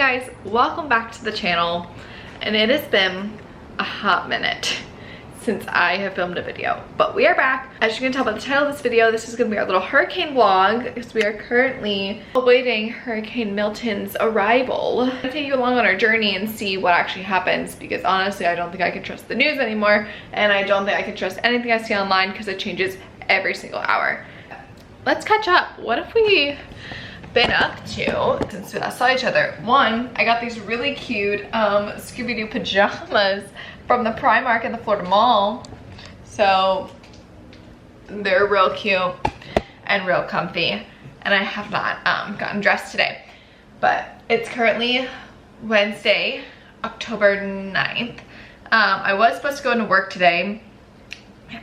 guys, welcome back to the channel. And it has been a hot minute since I have filmed a video, but we are back. As you can tell by the title of this video, this is gonna be our little hurricane vlog because we are currently awaiting Hurricane Milton's arrival. I'm gonna take you along on our journey and see what actually happens, because honestly I don't think I can trust the news anymore, and I don't think I can trust anything I see online because it changes every single hour. Let's catch up. What have we been up to since we last saw each other? One, I got these really cute Scooby-Doo pajamas from the Primark in the Florida Mall. So they're real cute and real comfy, and I have not gotten dressed today. But it's currently Wednesday, October 9th. I was supposed to go into work today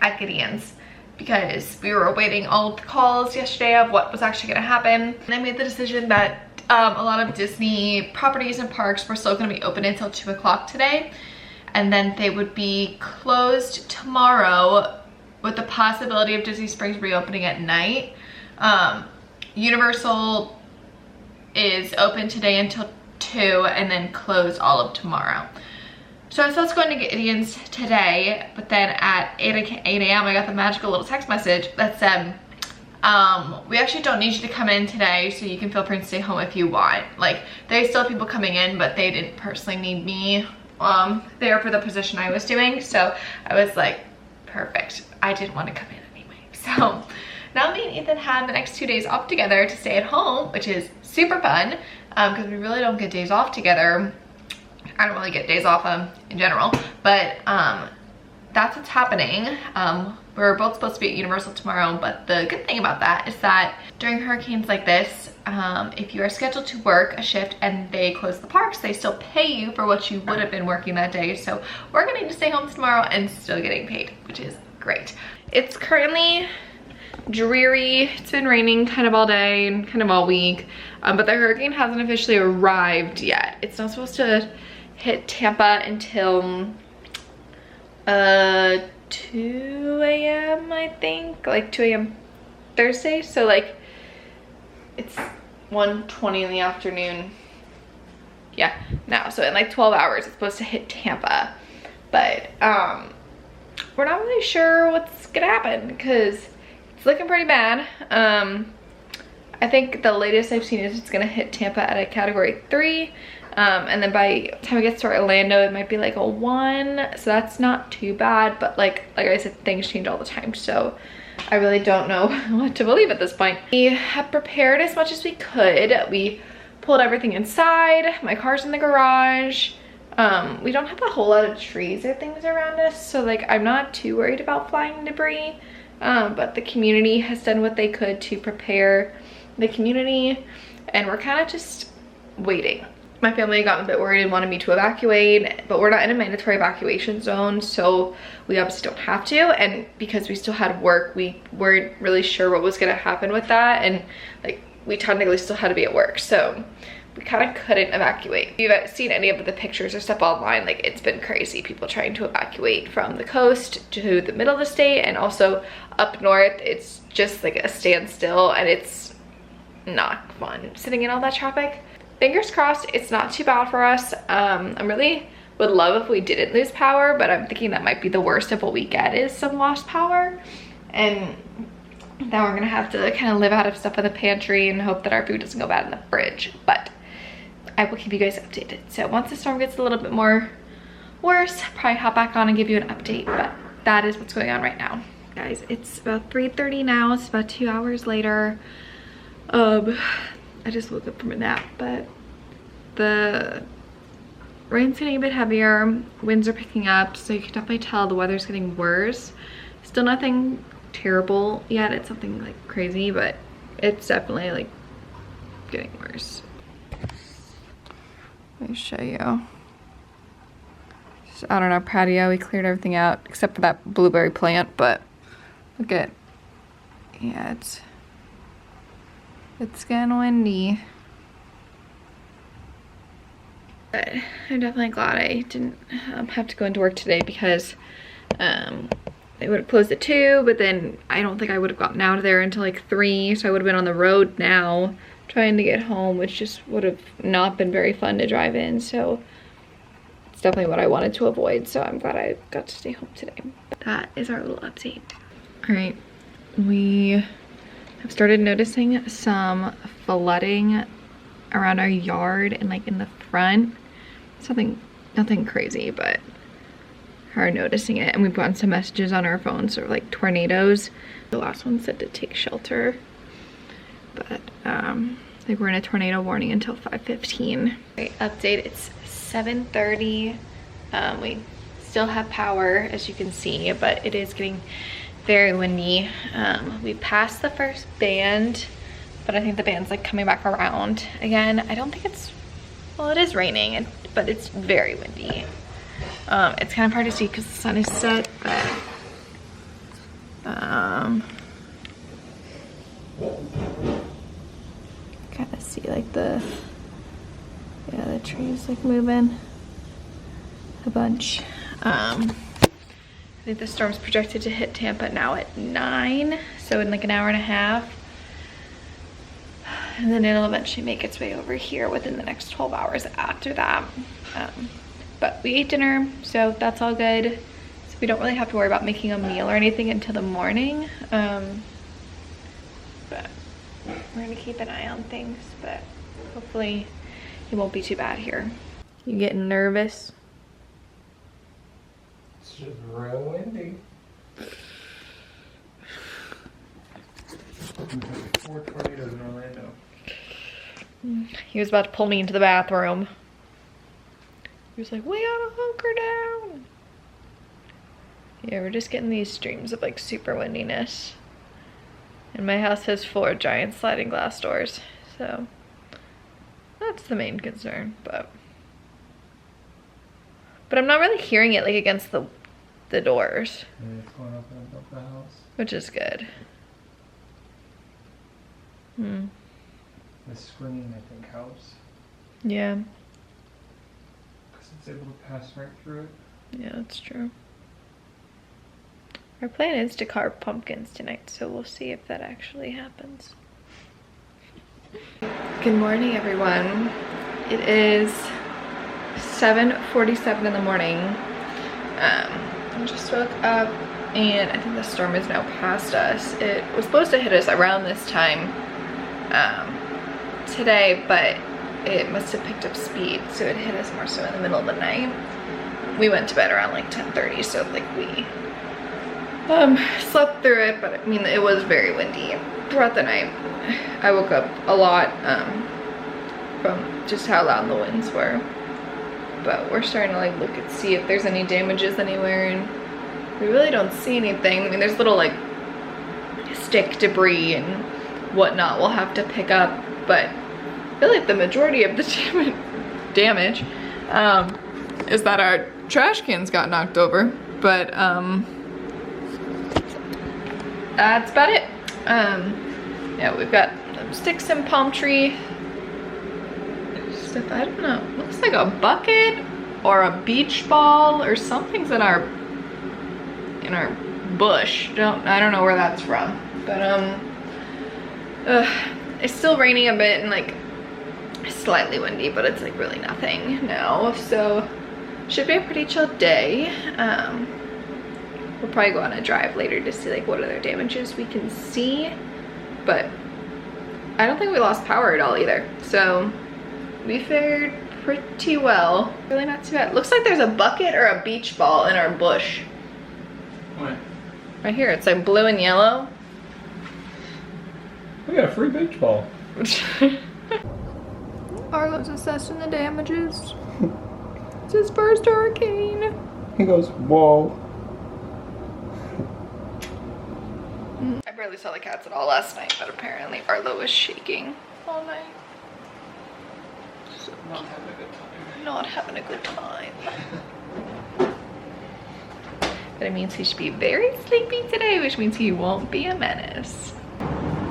at Gideon's because we were awaiting all of the calls yesterday of what was actually gonna happen. And I made the decision that a lot of Disney properties and parks were still gonna be open until 2 o'clock today. And then they would be closed tomorrow with the possibility of Disney Springs reopening at night. Universal is open today until 2 and then closed all of tomorrow. So I was supposed to go into Gideon's today, but then at 8 a.m. I got the magical little text message that said, we actually don't need you to come in today, so you can feel free to stay home if you want. Like, there's still people coming in, but they didn't personally need me there for the position I was doing. So I was like, perfect. I didn't want to come in anyway. So now me and Ethan had the next 2 days off together to stay at home, which is super fun because we really don't get days off together. I don't really get days off in general, but that's what's happening. We're both supposed to be at Universal tomorrow, but the good thing about that is that during hurricanes like this, if you are scheduled to work a shift and they close the parks, they still pay you for what you would have been working that day. So we're gonna need to stay home tomorrow and still getting paid, which is great. It's currently dreary. It's been raining kind of all day and kind of all week, but the hurricane hasn't officially arrived yet. It's not supposed to hit Tampa until 2 a.m. I think, like 2 a.m. Thursday. So like it's 1:20 in the afternoon. Yeah, now. So in like 12 hours it's supposed to hit Tampa. But we're not really sure what's gonna happen because it's looking pretty bad. I think the latest I've seen is it's gonna hit Tampa at a category 3. And then by the time it gets to Orlando, it might be like a 1. So that's not too bad, but like I said, things change all the time. So I really don't know what to believe at this point. We have prepared as much as we could. We pulled everything inside. My car's in the garage. We don't have a whole lot of trees or things around us, so like I'm not too worried about flying debris. But the community has done what they could to prepare the community, and we're kind of just waiting. My family got a bit worried and wanted me to evacuate, but we're not in a mandatory evacuation zone, so we obviously don't have to. And because we still had work, we weren't really sure what was gonna happen with that, and like we technically still had to be at work, so we kind of couldn't evacuate. If you've seen any of the pictures or stuff online, like it's been crazy. People trying to evacuate from the coast to the middle of the state, and also up north, it's just like a standstill, and it's not fun sitting in all that traffic. Fingers crossed it's not too bad for us. I really would love if we didn't lose power, but I'm thinking that might be the worst of what we get is some lost power, and then we're gonna have to kind of live out of stuff in the pantry and hope that our food doesn't go bad in the fridge. But I will keep you guys updated. So once the storm gets a little bit more worse, I'll probably hop back on and give you an update, but that is what's going on right now. Guys, it's about 3:30 now. It's about 2 hours later. I just woke up from a nap, but the rain's getting a bit heavier, winds are picking up, so you can definitely tell the weather's getting worse. Still nothing terrible yet, it's something like crazy, but it's definitely like getting worse. Let me show you. Just out on our patio, we cleared everything out except for that blueberry plant, but look at, yeah, it's getting windy. But I'm definitely glad I didn't have to go into work today because they would have closed at 2, but then I don't think I would have gotten out of there until like 3, so I would have been on the road now trying to get home, which just would have not been very fun to drive in. So it's definitely what I wanted to avoid. So I'm glad I got to stay home today. That is our little update. All right, we have started noticing some flooding around our yard and like in the front. Nothing crazy, but are noticing it. And we've gotten some messages on our phones of like tornadoes. The last one said to take shelter, but I think we're in a tornado warning until 5:15. Right, update, it's 7:30. We still have power, as you can see, but it is getting very windy. We passed the first band, but I think the band's like coming back around again. I don't think it's, well, it is raining, but it's very windy. It's kind of hard to see because the sun is set, but kind of see like the trees like moving a bunch. I think the storm's projected to hit Tampa now at 9, so in like an hour and a half. And then it'll eventually make its way over here within the next 12 hours after that. But we ate dinner, so that's all good. So we don't really have to worry about making a meal or anything until the morning. But we're gonna keep an eye on things, but hopefully it won't be too bad here. You getting nervous? It's just real windy. 4 tornadoes in Orlando. He was about to pull me into the bathroom. He was like, we gotta hunker down. Yeah, we're just getting these streams of like super windiness. And my house has 4 giant sliding glass doors, so that's the main concern. But I'm not really hearing it like against the doors. Yeah, it's going up and above the house. Which is good. The screen, I think, helps. Yeah. Because it's able to pass right through it. Yeah, that's true. Our plan is to carve pumpkins tonight, so we'll see if that actually happens. Good morning, everyone. It is 7:47 in the morning. I just woke up and I think the storm is now past us. It was supposed to hit us around this time today, but it must have picked up speed, so it hit us more so in the middle of the night. We went to bed around like 10:30, so like we slept through it, but I mean it was very windy throughout the night. I woke up a lot from just how loud the winds were, but we're starting to like look and see if there's any damages anywhere, and we really don't see anything. I mean, there's little like stick debris and whatnot we'll have to pick up, but I feel like the majority of the damage is that our trash cans got knocked over, but that's about it. Yeah, we've got sticks and palm tree stuff. I don't know, looks like a bucket or a beach ball or something's in our bush. I don't know where that's from, but it's still raining a bit and like slightly windy, but it's like really nothing now, so should be a pretty chill day. We'll probably go on a drive later to see like what other damages we can see, but I don't think we lost power at all either, so we fared pretty well. Really not too bad. Looks like there's a bucket or a beach ball in our bush. What? Right here, it's like blue and yellow. We got a free beach ball. Arlo's assessing the damages. It's his first hurricane. He goes, whoa. I barely saw the cats at all last night, but apparently Arlo was shaking all night. So Not having a good time. Not having a good time. But it means he should be very sleepy today, which means he won't be a menace.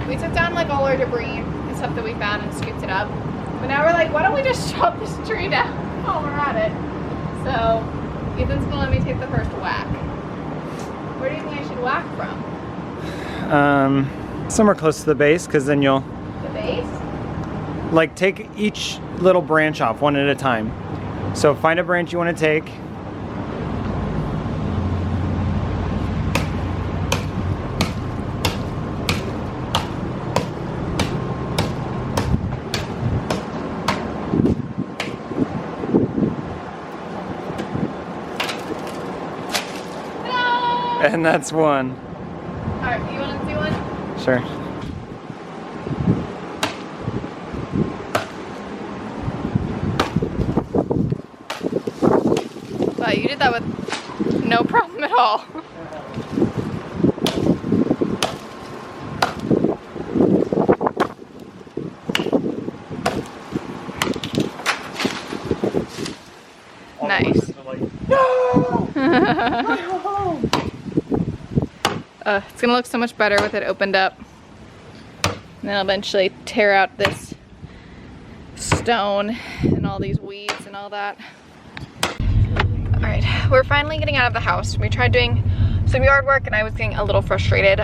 We took down like all our debris and stuff that we found and scooped it up. But now we're like, why don't we just chop this tree down while we're at it? So Ethan's gonna let me take the first whack. Where do you think I should whack from? Somewhere close to the base, because then you'll... The base? like take each little branch off one at a time. So find a branch you want to take. And that's one. Alright, you want to do one? Sure. Wow, you did that with no problem at all. Nice. It's gonna look so much better with it opened up. And then I'll eventually tear out this stone and all these weeds and all that. All right, we're finally getting out of the house. We tried doing some yard work and I was getting a little frustrated.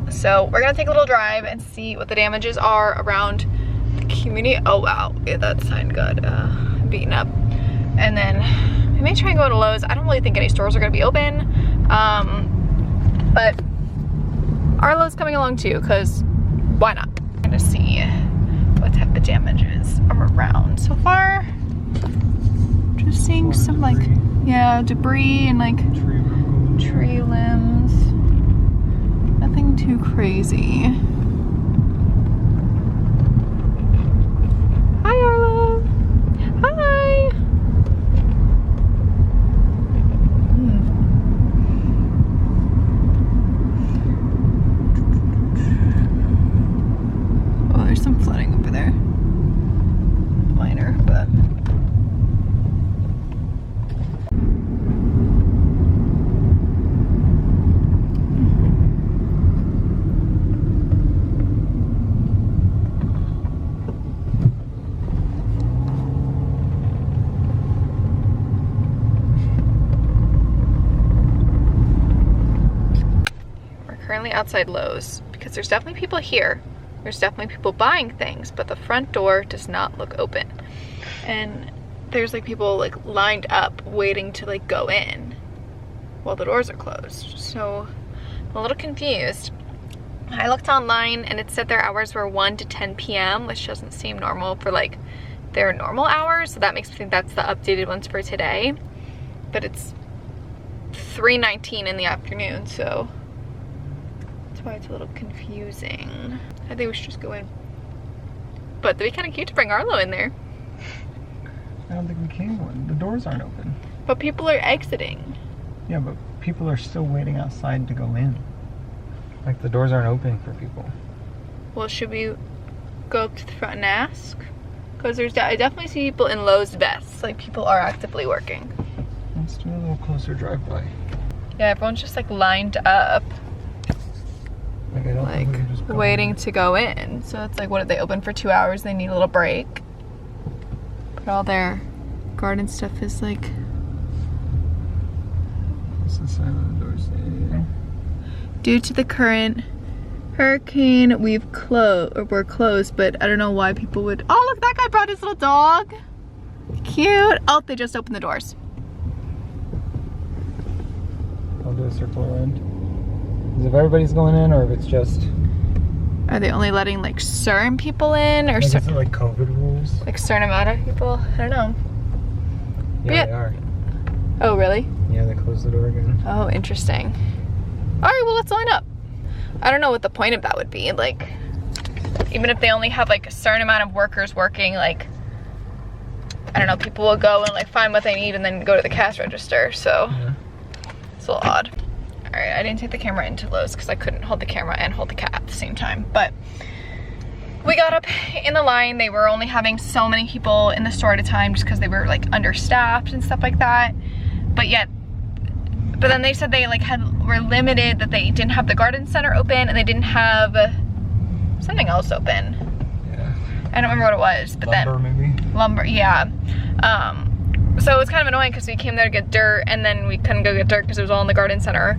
So we're gonna take a little drive and see what the damages are around the community. Oh wow, yeah, that signed good, beaten up. And then we may try and go to Lowe's. I don't really think any stores are gonna be open. But Arlo's coming along too, because why not? I'm gonna see what type of damages are around. So far, just seeing some like, yeah, debris and like tree limbs. Nothing too crazy. Hi Arlo. Hi. There's some flooding over there. Minor, but. We're currently outside Lowe's because there's definitely people here. There's definitely people buying things, but the front door does not look open. And there's like people like lined up waiting to like go in while the doors are closed. So I'm a little confused. I looked online and it said their hours were 1 to 10 p.m., which doesn't seem normal for like their normal hours. So that makes me think that's the updated ones for today. But it's 3:19 in the afternoon, so that's why it's a little confusing. I think we should just go in. But it'd be kind of cute to bring Arlo in there. I don't think we can go in. The doors aren't open. But people are exiting. Yeah, but people are still waiting outside to go in. Like the doors aren't open for people. Well, should we go up to the front and ask? Because I definitely see people in Lowe's vests. Like people are actively working. Let's do a little closer drive-by. Yeah, everyone's just like lined up. Like, I don't think we can just go waiting in. to go in. So it's like, what, if they open for 2 hours, they need a little break. But all their garden stuff is like... What's the sign on the door saying? Due to the current hurricane, we're closed, but I don't know why people would... Oh, look, that guy brought his little dog. Cute. Oh, they just opened the doors. I'll do a circle around. Is if everybody's going in or if it's just... Are they only letting like certain people in or Is it like COVID rules? like certain amount of people? I don't know. Yeah, they are. Oh, really? Yeah, they closed the door again. Oh, interesting. All right, well, let's line up. I don't know what the point of that would be. Like, even if they only have like a certain amount of workers working, like, I don't know, people will go and like find what they need and then go to the cash register. So Yeah. it's a little odd. All right, I didn't take the camera into Lowe's because I couldn't hold the camera and hold the cat at the same time. But we got up in the line. They were only having so many people in the store at a time just because they were like understaffed and stuff like that. But then they said they like were limited, that they didn't have the garden center open and they didn't have something else open. Yeah. I don't remember what it was, but Lumber, maybe? lumber, yeah. So it was kind of annoying because we came there to get dirt and then we couldn't go get dirt because it was all in the garden center.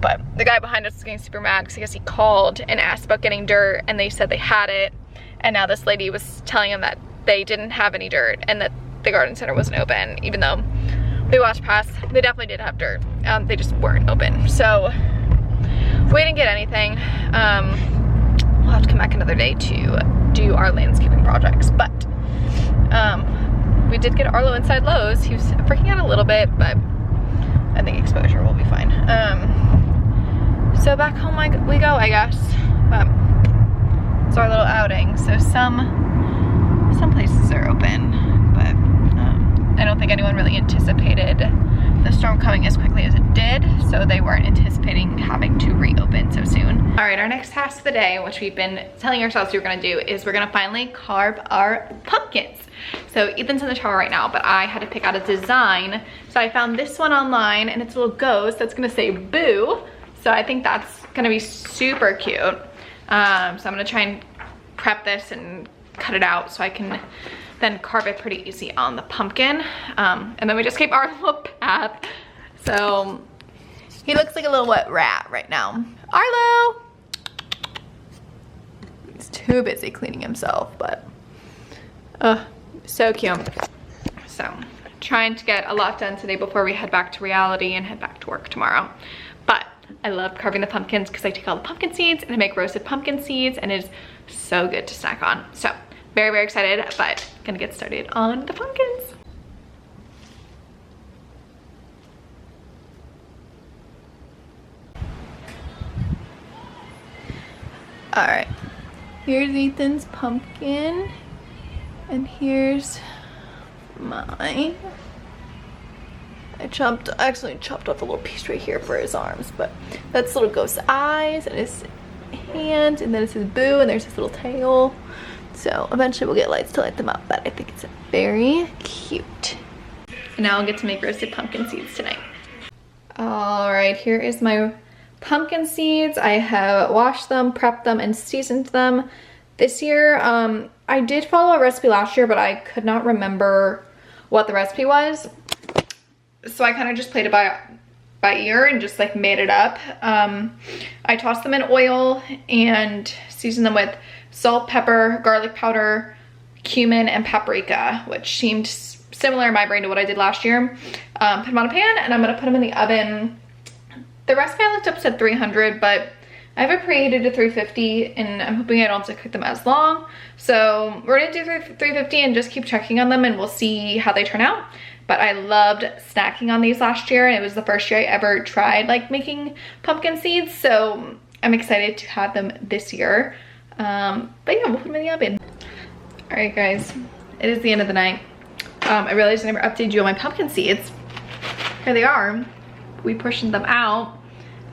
But the guy behind us was getting super mad because I guess he called and asked about getting dirt and they said they had it. And now this lady was telling him that they didn't have any dirt and that the garden center wasn't open, even though we walked past. They definitely did have dirt. They just weren't open. So we didn't get anything. We'll have to come back another day to do our landscaping projects. But we did get Arlo inside Lowe's. He was freaking out a little bit, but I think exposure will be fine. So back home we go, I guess. It's our little outing. So some places are open, but I don't think anyone really anticipated the storm coming as quickly as it did, so they weren't anticipating having to reopen so soon. All right, our next task of the day, which we've been telling ourselves we were gonna do, is we're gonna finally carve our pumpkins. So Ethan's in the shower right now, but I had to pick out a design. So I found this one online, and it's a little ghost that's gonna say boo. So I think that's gonna be super cute. So I'm gonna try and prep this and cut it out so I can then carve it pretty easy on the pumpkin. And then we just gave Arlo a bath. So he looks like a little wet rat right now. Arlo! He's too busy cleaning himself, but so cute. So trying to get a lot done today before we head back to reality and head back to work tomorrow. But I love carving the pumpkins because I take all the pumpkin seeds and I make roasted pumpkin seeds, and it's so good to snack on. So very, very excited, but gonna get started on the pumpkins. All right, here's Ethan's pumpkin, and here's mine. I accidentally chopped off a little piece right here for his arms, but that's little ghost's eyes and his hands, and then it's his boo, and there's his little tail. So eventually we'll get lights to light them up, but I think it's very cute. And now I'll get to make roasted pumpkin seeds tonight. All right, here is my pumpkin seeds. I have washed them, prepped them, and seasoned them this year. I did follow a recipe last year, but I could not remember what the recipe was. So I kind of just played it by ear and just like made it up. I tossed them in oil and seasoned them with salt, pepper, garlic powder, cumin, and paprika, which seemed similar in my brain to what I did last year. Put them on a pan, and I'm gonna put them in the oven. The recipe I looked up said 300, but I have it preheated to 350, and I'm hoping I don't have to cook them as long. So we're gonna do 350 and just keep checking on them, and we'll see how they turn out. But I loved snacking on these last year, and it was the first year I ever tried like making pumpkin seeds, so I'm excited to have them this year. But yeah, we'll put them in the oven. All right, guys, it is the end of the night. I realized I never updated you on my pumpkin seeds. Here they are. We portioned them out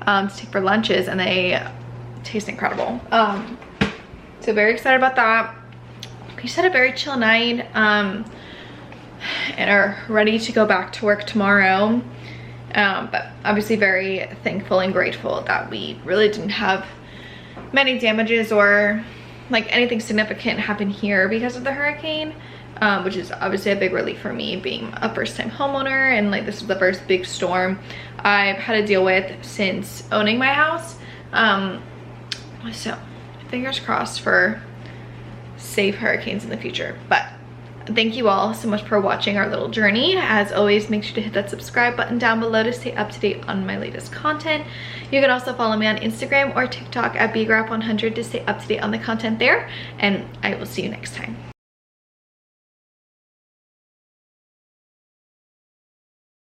to take for lunches, and they taste incredible. So very excited about that. We just had a very chill night, and are ready to go back to work tomorrow. But obviously very thankful and grateful that we really didn't have many damages or like anything significant happen here because of the hurricane, which is obviously a big relief for me, being a first-time homeowner, and like this is the first big storm I've had to deal with since owning my house. So fingers crossed for safe hurricanes in the future. But thank you all so much for watching our little journey. As always, make sure to hit that subscribe button down below to stay up to date on my latest content. You can also follow me on Instagram or TikTok at bgraf100 to stay up to date on the content there, and I will see you next time.